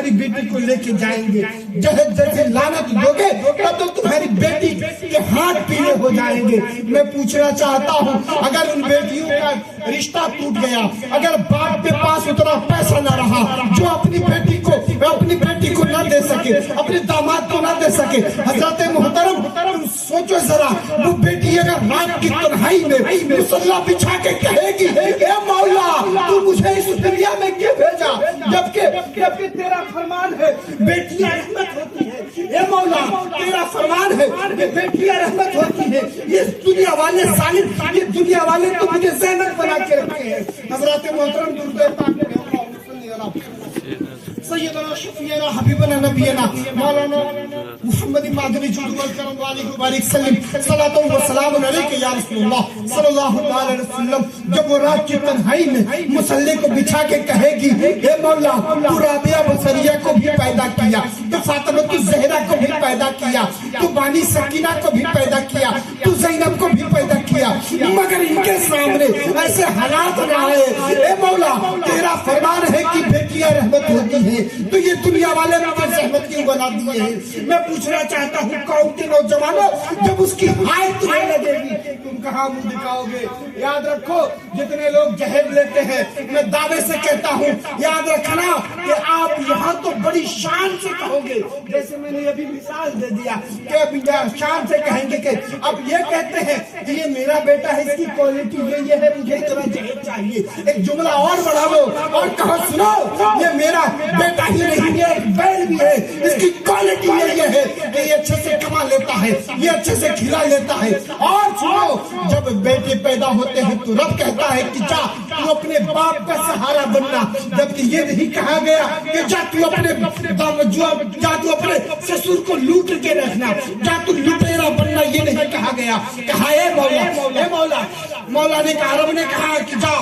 تمہاری بیٹی کو لے کے جائیں گے، جیسے لعنت دو گے تب تو تمہاری بیٹی کے ہاتھ پیلے ہو جائیں گے۔ میں پوچھنا چاہتا ہوں اگر ان بیٹیوں کا رشتہ ٹوٹ گیا، اگر باپ کے پاس اتنا پیسہ نہ رہا جو اپنی بیٹی کو نہ دے سکے، اپنے داماد کو نہ دے سکے، حضرت محترم تم سوچو ذرا، وہ بیٹی اگر رات کی تنہائی میں مصلی بچھا کے کہے گی اے مولا تو مجھے اس دنیا میں کیوں بھیجا، جبکہ تیرا فرمان ہے بیٹیاں رحمت ہوتی ہے، اے مولا تیرا فرمان ہے کہ بیٹیاں رحمت ہوتی ہے، یہ دنیا والے ظالم، یہ دنیا والے تو مجھے زینت بنا کے رکھے ہیں۔ حضرت محترم درود پاک سیدنا شفیعنا حبیبنا نبینا مولانا محمد مادری جود والکرم والے مبارک سلم صلاۃ و سلام علیک یا رسول اللہ صلی اللہ علیہ وسلم۔ جب وہ رات کی تنہائی میں مصلی کو بچھا کے کہے گی اے مولا تو رابعہ بصریہ کو بھی پیدا کیا، تو فاطمہ الزہرا کو بھی پیدا کیا، تو بانی سکینہ کو بھی پیدا کیا، تو زینب کو بھی پیدا کیا، مگر ان کے سامنے ایسے حالات نہ آئے۔ اے مولا تیرا فرمان ہے کہ بیٹیاں رحمت ہوتی ہیں، تو یہ دنیا والے مجھے زحمت کیوں بنا دیے ہیں؟ میں پوچھنا چاہتا ہوں قوم کے نوجوانوں، جب اس کی حالت تمہیں لگے گی تم کہاں منہ دکھاؤ گے؟ یاد رکھو جتنے لوگ جہیز لیتے ہیں، میں دعوے سے کہتا ہوں یاد رکھنا کہ آپ یہاں تو بڑی شان سے کہو گے، جیسے میں نے ابھی مثال دے دیا کہ اب شان سے کہیں گے کہ اب یہ کہتے ہیں کہ یہ میرا بیٹا ہے، اس کی کوالٹی یہ ہے، مجھے اتنا جہیز چاہیے۔ ایک جملہ اور بڑھا لو اور کہو سنو یہ میرا بیٹا ہی نہیں ہے، ایک بیل بھی ہے، اس کی کوالٹی یہ ہے کہ یہ اچھے سے کما لیتا ہے، یہ اچھے سے کھلا لیتا ہے۔ اور سنو جب بیٹے پیدا ہوتے ہیں تو رب کہتا ہے کہ جا تو اپنے باپ کا سہارا بننا، جبکہ یہ نہیں کہا گیا کہ جا تو اپنے سسر کو لوٹ کے رکھنا، جا تو لٹیرا بننا، یہ نہیں کہا گیا۔ کہا اے مولا مولا نے کہا، رب نے کہا کہ جا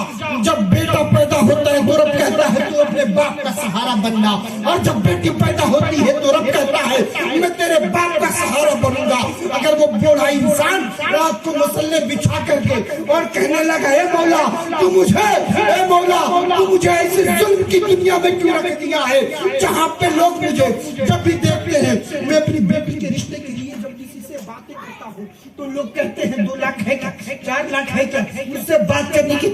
جب بیٹا پیدا ہوتا ہے تو رب کہتا ہے تو اپنے باپ کا سہارا بننا، اور جب بیٹی پیدا ہوتی ہے تو رب کہتا ہے میں تیرے باپ کا سہارا بنوں گا۔ اگر وہ بوڑھا انسان رات کو مصلی بچھا کر کے اور کہنے لگا اے مولا تو مجھے ایسے ظلم کی دنیا میں کیوں رکھ دیا ہے جہاں پہ لوگ مجھے جب بھی دیکھتے ہیں، میں اپنی بیٹی کے رشتے کے لیے جب کسی سے باتیں کرتا ہوں تو لوگ کہتے ہیں 2 لاکھ ہے کیا، 4 لاکھ ہے کیا، مجھ سے بات کرنے کی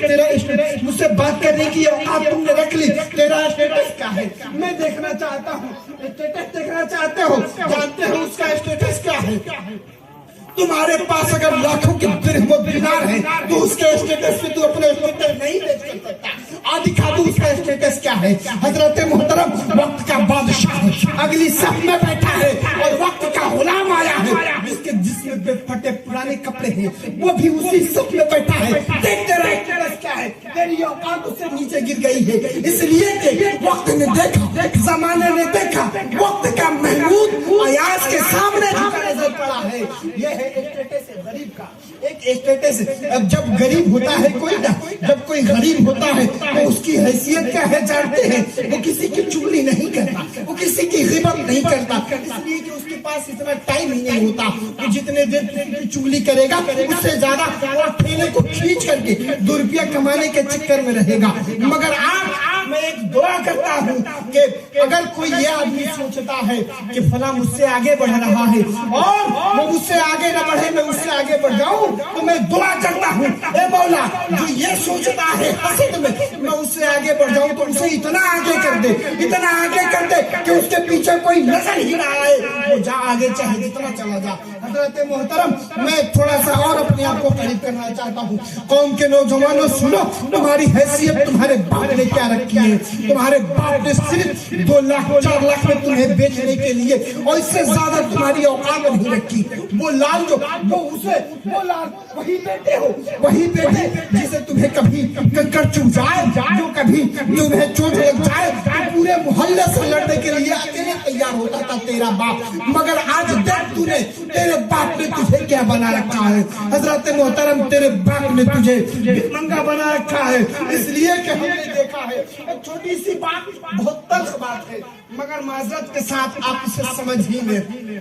مجھ سے بات کرنے کی اوقات تم نے رکھ لی، تیرا اسٹیٹس کیا ہے؟ میں دیکھنا چاہتا ہوں، اسٹیٹس دیکھنا چاہتے ہو، جانتے ہو اس کا اسٹیٹس کیا ہے؟ تمہارے پاس اگر لاکھوں کے درہم و دینار ہیں تو اس کے اسٹیٹس سے تو اپنے اسٹیٹس نہیں دیکھ سکتا۔ دکھا دو اس کا اسٹیٹس کیا ہے۔ حضرت محترم وقت کا بادشاہ اگلی صف میں بیٹھا ہے اور وقت کا غلام آیا ہے جس کے جسم پہ پھٹے پرانے کپڑے ہیں، وہ بھی اسی صف میں بیٹھا ہے۔ دیکھ تیرا اسٹیٹس کیا ہے، تیری اوقات اس سے نیچے گر گئی ہے، اس لیے کہ وقت نے دیکھا، زمانے نے دیکھا، وقت کا محمود ایاز کے سامنے نظر پڑا ہے۔ یہ ہے اسٹیٹس غریب کا، ایک اسٹیٹس جب غریب ہوتا ہے کوئی نہ، جب کوئی غریب ہوتا ہے تو اس کی حیثیت کیا ہے جانتے ہیں؟ وہ کسی کی چغلی نہیں کرتا، وہ کسی کی غیبت نہیں کرتا، اس لیے کہ اس کے پاس اتنا ٹائم ہی نہیں ہوتا کہ جتنے دیر کسی کی چغلی کرے گا اس سے زیادہ اور ٹھیلے کو کھینچ کر کے 2 روپیہ کمانے کے چکر میں رہے گا۔ مگر آج میں ایک دعا کرتا ہوں کہ اگر کوئی یہ آدمی سوچتا ہے کہ فلاں مجھ سے آگے بڑھ رہا ہے اور وہ مجھ سے آگے نہ بڑھے میں اس سے آگے بڑھ جاؤں، تو میں دعا کرتا ہوں اے مولا جو یہ سوچتا ہے حسد میں اس سے آگے بڑھ جاؤں تو اسے اتنا آگے کر دے، اتنا آگے کر دے کہ اس کے پیچھے کوئی نظر ہی نہ آئے، وہ جا آگے چاہے جتنا چلا جا۔ حضرت محترم میں تھوڑا سا اور اپنے آپ کو قریب کرنا چاہتا ہوں۔ قوم کے نوجوانوں سنو، تمہاری حیثیت تمہارے باپ نے کیا رکھی ہے؟ تمہارے باپ نے صرف 2 لاکھ 4 لاکھ میں تمہیں بیچنے کے لیے اور اس سے زیادہ تمہاری اوقات نہیں رکھی۔ وہ لال وہ لال وہی بیٹے ہو، وہی بیٹے جسے تمہیں کبھی کنکر چوب جائے، جو کبھی تمہیں چوٹ لگ جائے پورے محلے سے لڑنے کے لیے اکیلے تیار ہوتا تھا تیرا باپ، مگر آج دیکھ تیرے باپ نے تجھے کیا بنا رکھا ہے۔ حضرت محترم تیرے باپ نے تجھے بھکمنگا بنا رکھا ہے، اس لیے کہ ہم نے دیکھا ہے ایک چھوٹی سی بات، بہت تلخ بات ہے مگر معذرت کے ساتھ آپ اسے سمجھ ہی لیں۔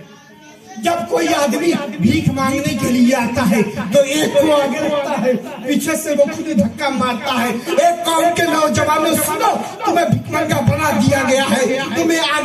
جب کوئی آدمی بھیک مانگنے کے لیے آتا ہے تو ایک کو آگے رکھتا ہے، پیچھے سے وہ خود دھکا مارتا ہے۔ ایک قوم کے نوجوانوں سنو، تمہیں بھکمنگا بنا دیا گیا ہے، تمہیں آگے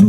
2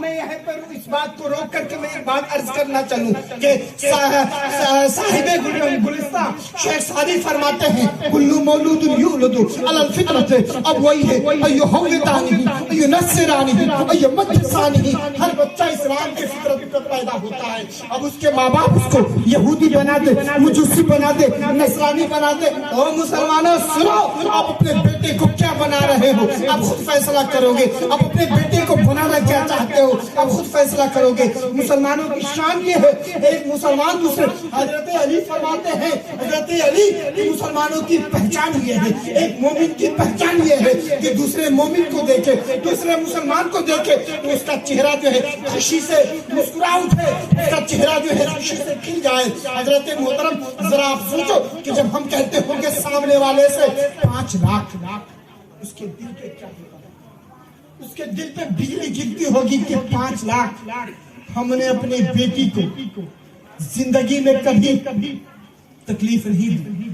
میں یہاں پر اس بات کو روک کر کے میں ایک بات عرض کرنا چلوں کہ صاحب گلستہ شیخ سعدی فرماتے ہیں کلو مولود یولد علی الفطرت، اب وہی ہے ایہودانی ایونصرانی ایمجسانی، ہر بچہ اسلام کے فطرت پر پیدا ہوتا ہے، اب اس کے ماں باپ اس کو یہودی بنا دے، مجوسی بنا دے، نصرانی بنا دے۔ اور مسلمانوں سنو، آپ اپنے بیٹے کو کیا بنا رہے ہو آپ خود فیصلہ کرو گے، آپ اپنے بیٹے کو بنانا کیا چاہتے ہو آپ خود فیصلہ کرو گے۔ مسلمانوں کی شان یہ ہے، ایک مسلمان دوسرے، حضرت علی فرماتے ہیں، حضرت علی مسلمانوں کی پہچان یہ ہے، ایک مومن کی پہچان یہ ہے کہ دوسرے مومن کو دیکھے، دوسرے مسلمان کو دیکھے تو اس کا چہرہ جو ہے خوشی سے مسکرا اٹھے، اس کا چہرہ جو ہے خوشی سے کھل جائے۔ حضرت محترم ذرا آپ سوچو کہ جب ہم کہتے ہوں کہ سامنے والے سے 5 لاکھ، اس کے دل پہ کیا ہوگا؟ اس کے دل پہ بجلی گرتی ہوگی کہ 5 لاکھ ہم نے اپنے بیٹی کو زندگی میں کبھی تکلیف نہیں دی۔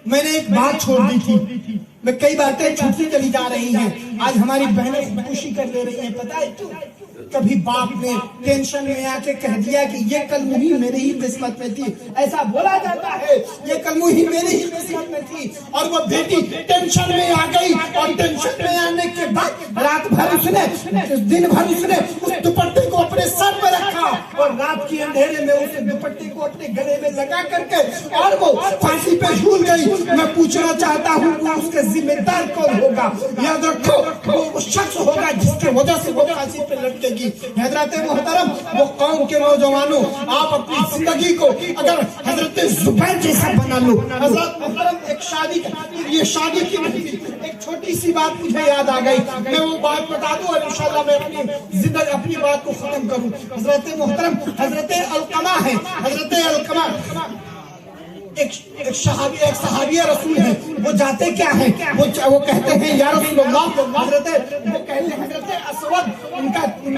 میں نے ایک بات چھوڑ دی تھی، میں کئی باتیں چھوٹی چلی جا رہی ہیں، آج ہماری بہنیں خودکشی کر لے رہی ہیں، پتہ ہے کیوں؟ کبھی باپ نے ٹینشن میں آ کے کہہ دیا کہ یہ کلمہ ہی میری ہی قسمت میں تھی، ایسا بولا جاتا ہے، یہ کلمہ ہی میری ہی قسمت میں تھی، اور وہ بیٹی ٹینشن میں آ گئی، اور ٹینشن میں آنے کے بعد رات بھر اس نے دن بھر اس نے اس دوپٹے کو اپنے سر پہ رکھا، اور رات کی اندھیرے میں اس دوپٹے کو اپنے گلے میں لگا کر کے اور وہ پھانسی پہ جھول گئی۔ میں پوچھنا چاہتا ہوں وہ اس کے ذمہ دار کون ہوگا؟ یاد رکھو وہ شخص ہوگا جس کی وجہ سے وہ پھانسی پہ لٹکے گی۔ حضرت محترم وہ قوم کے نوجوانوں، آپ اپنی زندگی کو اگر حضرت زبیر جیسا بنا لو۔ حضرت محترم ایک شادی یہ شادی کی ایک چھوٹی سی بات مجھے یاد آ گئی، میں وہ بات بتا دوں اور انشاءاللہ میں اپنی زندگی اپنی بات کو ختم کروں۔ حضرت محترم حضرت علقمہ ہے، حضرت علقمہ ایک صحابی رسول ہے، وہ جاتے کیا ہیں، وہ کہتے ہیں یا رسول اللہ، وہ کہتے ہیں حضرت اسود، ان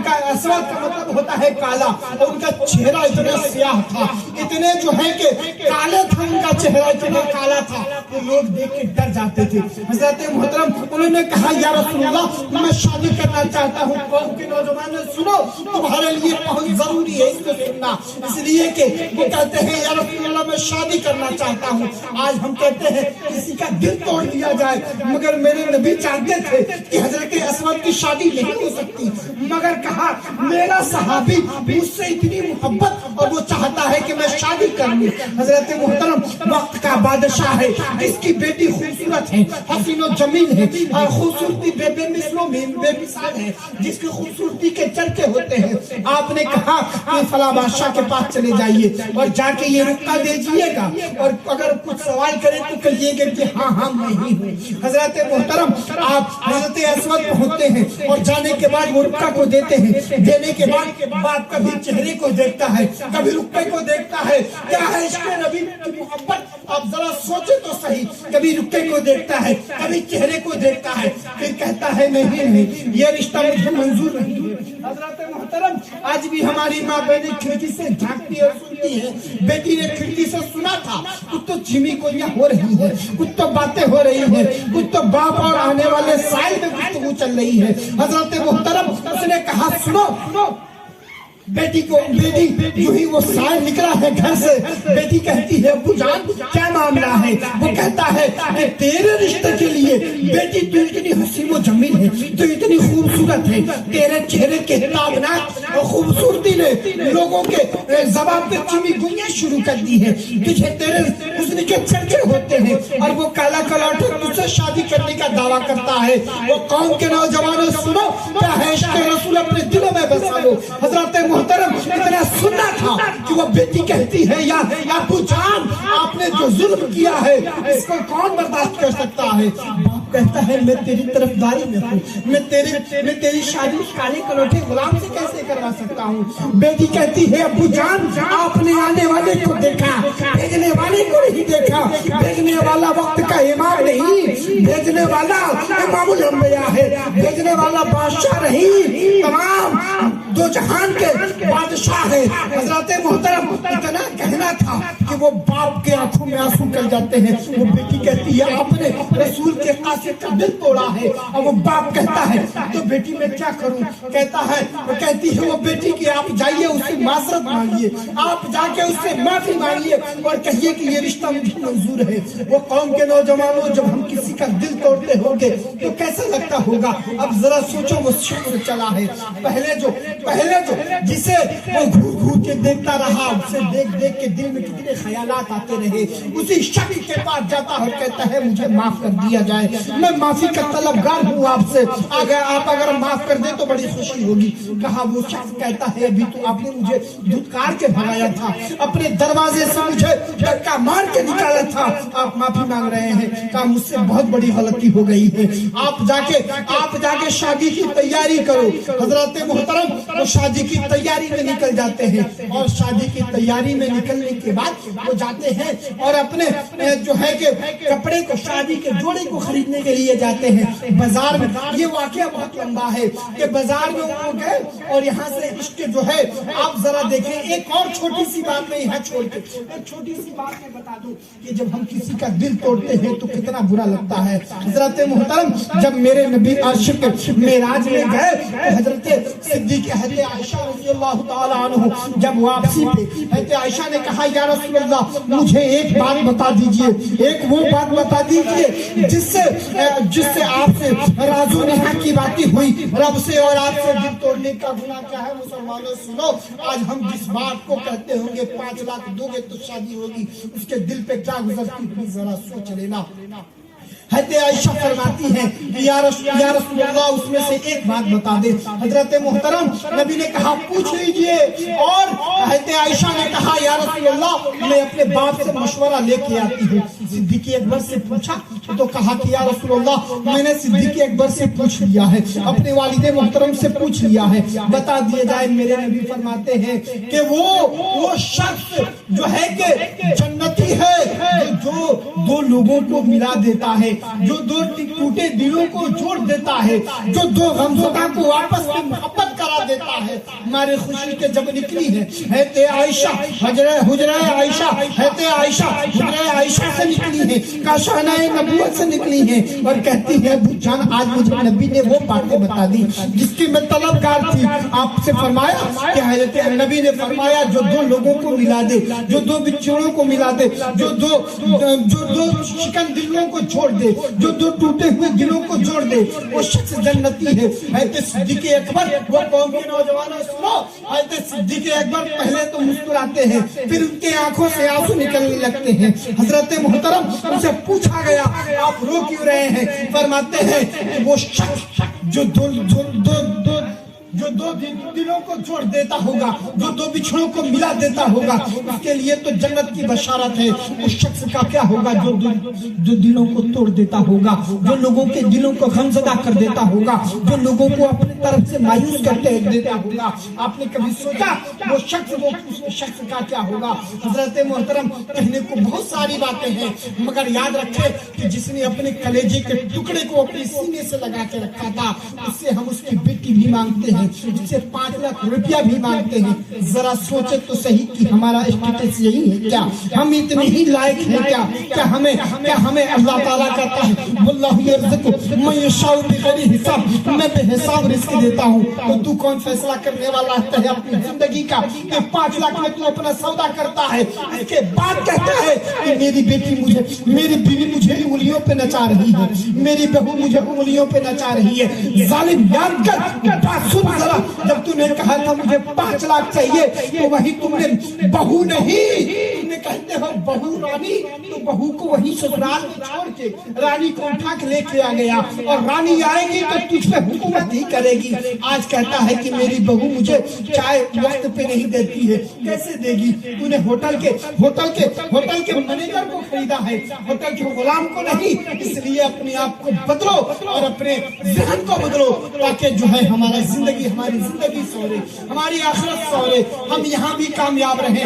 کا اسود کا مطلب ہوتا ہے کالا، اور ان کا چہرہ اتنا سیاہ تھا، اتنے جو ہے کہ کالے تھا، ان کا چہرہ اتنا کالا تھا کہ لوگ دیکھ کے ڈر جاتے تھے۔ حضرت محترم انہوں نے کہا یا رسول اللہ میں شادی کرنا چاہتا ہوں۔ قوم کے نوجوانوں سنو، تمہارے لیے بہت ضروری ہے اس کو سننا، اس لیے کہ وہ کہتے ہیں یا رسول اللہ میں شادی کرنا چاہتا ہوں۔ آج ہم کہتے ہیں کسی کا دل توڑ دیا جائے، مگر میرے نبی چاہتے تھے کہ حضرت اسود کی شادی نہیں ہو سکتی، مگر کہا میرا صحابی مجھ سے اتنی محبت اور وہ چاہتا ہے کہ میں شادی کروں۔ حضرت محترم وقت کا بادشاہ ہے، جس کی بیٹی خوبصورت ہے، حسین و جمیل ہے، اور خوبصورتی بے مثل و بے مثال ہے، جس کی خوبصورتی کے چرچے ہوتے ہیں۔ آپ نے کہا کہ فلاں بادشاہ کے پاس چلے جائیے اور جا کے یہ رکا دیجیے گا، اور اگر کچھ سوال کریں تو کہیے گا کہ ہاں ہاں میں ہی ہوں۔ حضرت محترم آپ حضرت اسود پہنچتے ہیں اور جانے کے بعد وہ رکا کو دیتے ہیں، دینے کے بعد باپ کبھی چہرے کو دیکھتا ہے، کبھی رکے کو دیکھتا ہے، کیا ہے عشق نبی کی محبت، آپ ذرا سوچے تو صحیح، کبھی رکے کو دیکھتا ہے، کبھی چہرے کو دیکھتا ہے، پھر کہتا ہے نہیں یہ رشتہ مجھے منظور نہیں ہے۔ حضرت محترم آج بھی ہماری ماں بہنیں کھڑکی سے جھانکتی اور سنتی ہیں، بیٹی نے کھڑکی سے سنا تھا کچھ تو چیمی کوئیاں ہو رہی ہے، کچھ تو باتیں ہو رہی ہیں، کچھ تو باپ اور آنے والے سائل میں گفتگو چل رہی ہے۔ حضرت محترم اس نے کہا سنو، بیٹی جو ہی وہ سائل نکلا ہے گھر سے، بیٹی کہتی ہے ابو جان کیا معاملہ ہے؟ وہ کہتا ہے کہ تیرے رشتے کے لیے بیٹی تو اتنی حسین و جمیل ہے، تو اتنی خوبصورت ہے، تیرے چہرے کے تابناک اور خوبصورتی نے لوگوں کے زبان پہ چمی گوئیاں شروع کر دی ہے، تجھے تیرے حسن کے چرچے ہوتے ہیں، اور وہ کالا کلاٹ تجھ سے شادی کرنے کا دعویٰ کرتا ہے۔ وہ قوم کے نوجوانوں سنو، کیا ہے عشق رسول اپنے دلوں میں بسا لو۔ حضرت محترم اتنا سننا تھا کہ وہ بیٹی کہتی ہے یا ابو جان آپ نے جو ظلم کیا ہے اس کو کون برداشت کر سکتا ہے؟ باپ کہتا ہے میں تیری طرفداری میں ہوں، میں تیری شادی کالے کلوٹے غلام سے کیسے کروا سکتا ہوں؟ بیٹی کہتی ہے ابو جان آپ نے آنے والے کو دیکھا، بھیجنے والے کو نہیں دیکھا، بھیجنے والا وقت کا امام نہیں، بھیجنے والا امام الانبیاء ہے، بھیجنے والا بادشاہ نہیں، تمام دو جہان کے بادشاہ ہے۔ حضرت محترم اتنا کہنا تھا کہ وہ باپ کے آنکھوں میں آنسو نکل جاتے ہیں. وہ بیٹی کہتی ہے آپ نے رسول کے قاصد کا دل توڑا ہے. اور وہ باپ کہتا ہے تو بیٹی میں کیا کروں؟ کہتا ہے وہ کہتی ہے وہ بیٹی کہ آپ جائیے اس سے معذرت مانگیے, آپ جا کے اس سے معافی مانگیے اور کہیے کہ یہ رشتہ مجھے منظور ہے. وہ قوم کے نوجوانوں جب ہم کسی کا دل توڑتے ہوں گے تو کیسا لگتا ہوگا؟ اب ذرا سوچو وہ شخص چلا ہے پہلے جو جسے وہ گھور گھور کے دیکھتا رہا, اسے دیکھ دیکھ کے دل میں کتنے خیالات آتے رہے, اسی شخص کے پاس جاتا اور کہتا ہے مجھے معاف کر دیا جائے, میں معافی کا طلبگار ہوں آپ سے, آپ اگر معاف کر دیں تو بڑی خوشی ہوگی. کہا وہ شخص کہتا ہے ابھی تو آپ نے مجھے دھتکار کے بھگایا تھا, اپنے دروازے سے مجھے دھکا مار کے نکالا تھا, آپ معافی مانگ رہے ہیں. کہا مجھ سے بہت بڑی غلطی ہو گئی ہے, آپ جا کے شادی کی تیاری کرو. حضرت محترم وہ شادی کی تیاری میں نکل جاتے ہیں اور شادی کی تیاری میں نکلنے کے بعد وہ جاتے ہیں اور اپنے جو ہے کہ کپڑے کو, شادی کے جوڑے کو خریدنے کے لیے جاتے ہیں بازار میں. یہ واقعہ بہت لمبا ہے کہ بازار میں وہ گئے اور یہاں سے عشق جو ہے آپ ذرا دیکھیں. ایک اور چھوٹی سی بات میں یہاں چھوڑ کے ایک چھوٹی سی بات میں بتا دوں کہ جب ہم کسی کا دل توڑتے ہیں تو کتنا برا لگتا ہے. حضرت محترم جب میرے نبی عاشق معراج میں گئے تو حضرت صدیق حضرت عائشہ رضی اللہ تعالی عنہ جب واپسی پہ حضرت عائشہ نے کہا یا رسول اللہ مجھے ایک بات بتا دیجئے, ایک وہ بات بتا دیجئے جس سے آپ سے راز و نیاز کی باتیں ہوئی رب سے اور آپ سے دل توڑنے کا گناہ کیا ہے. مسلمانوں سنو, آج ہم جس بات کو کہتے ہوں گے 5 لاکھ دو گے تو شادی ہوگی, اس کے دل پہ کیا گزرتی ہوئی ذرا سوچ لینا. حضرت عائشہ فرماتی ہیں کہ یا رسول اللہ اس میں سے ایک بات بتا دے. حضرت محترم نبی نے کہا پوچھ لیجئے, اور حضرت عائشہ نے کہا یا رسول اللہ میں اپنے باپ سے مشورہ لے کے آتی ہوں. صدیق اکبر سے پوچھا تو کہا کہ یا رسول اللہ میں نے صدیق اکبر سے پوچھ لیا ہے, اپنے والد محترم سے پوچھ لیا ہے, بتا دیا جائے. میرے نبی فرماتے ہیں کہ وہ شخص جو ہے کہ جنتی ہے جو دو لوگوں کو ملا دیتا ہے, جو دو ٹوٹے دلوں کو جوڑ دیتا ہے, جو دو غمزدہ کو آپس میں محبت کرا دیتا ہے. ہمارے خوشی کے جب نکلی ہے حضرت عائشہ حجرہ عائشہ سے نکلی ہے, کاشانہ نبوت سے نکلی ہے اور کہتی ہے ابو جان آج مجھے نبی نے وہ باتیں بتا دی جس کی میں طلبگار تھی. آپ سے فرمایا کہ حضرت نبی نے فرمایا جو دو لوگوں کو ملا دے, جو دو بچڑوں کو ملا دے, جو دو شکن دلوں کو چھوڑ دے, جو دو ٹوٹے ہوئے دلوں کو جوڑ دے, وہ شخص جنتی ہے. حضرت صدیق اکبر وہ قوم کے نوجوانوں سنو, حضرت صدیق اکبر پہلے تو مسکراتے ہیں پھر ان کے آنکھوں سے آنسو نکلنے لگتے ہیں. حضرت محترم ان سے پوچھا گیا آپ رو کیوں رہے ہیں؟ فرماتے ہیں کہ وہ شخص جو دو دلوں کو جوڑ دیتا ہوگا, جو دو بچھڑوں کو ملا دیتا ہوگا, اس کے لیے تو جنت کی بشارت ہے. اس شخص کا کیا ہوگا جو دلوں کو توڑ دیتا ہوگا, جو لوگوں کے دلوں کو غمزدہ کر دیتا ہوگا, جو لوگوں کو اپنی طرف سے مایوس کرتے دیتا ہوگا. آپ نے کبھی سوچا وہ شخص کا کیا ہوگا؟ حضرت محترم کہنے کو بہت ساری باتیں ہیں, مگر یاد رکھے کہ جس نے اپنے کلیجے کے ٹکڑے کو اپنے سینے سے لگا کے رکھا تھا, اس سے ہم اس کی بیٹی بھی مانگتے ہیں, اس سے 5 لاکھ روپیہ بھی مانگتے ہیں. ذرا سوچے تو صحیح کہ ہمارا اسٹیٹس یہی ہے کیا؟ ہم اتنے ہی لائق ہیں کیا؟ کیا ہمیں اللہ تعالیٰ کہتا ہے واللہ یرزق من یشاء بغیر حساب, میں بے حساب رزق دیتا ہوں. تو تو کون فیصلہ کرنے والا ہے اپنی زندگی کا کہ 5 لاکھ میں تو اپنا سودا کرتا ہے, اس کے بعد کہتا ہے کہ میری بیوی مجھے انگلیوں پہ نچا رہی ہے, میری بہو مجھے انگلیوں پہ نچا رہی ہے. ظالم یاد کر بات سن ذرا, جب تم نے کہا تھا مجھے 5 لاکھ چاہیے تو وہی تم نے بہو نہیں, تم نے کہتے ہو بہو رانی, تو بہو کو وہی سسرال میں چھوڑ کے رانی کو اٹھا کے لے کے آ گیا, اور رانی آئے گی تو تجھ پہ حکومت ہی کرے گی. آج کہتا ہے کہ میری بہو مجھے چائے وقت پہ نہیں دیتی ہے, کیسے دے گی؟ تو نے ہوٹل کے مینیجر کو خریدا ہے, ہوٹل کے غلام کو نہیں. اس لیے اپنے آپ کو بدلو اور اپنے ذہن کو بدلو تاکہ جو ہے ہماری زندگی سورے, ہماری آخرت سورے, ہم یہاں بھی کامیاب رہیں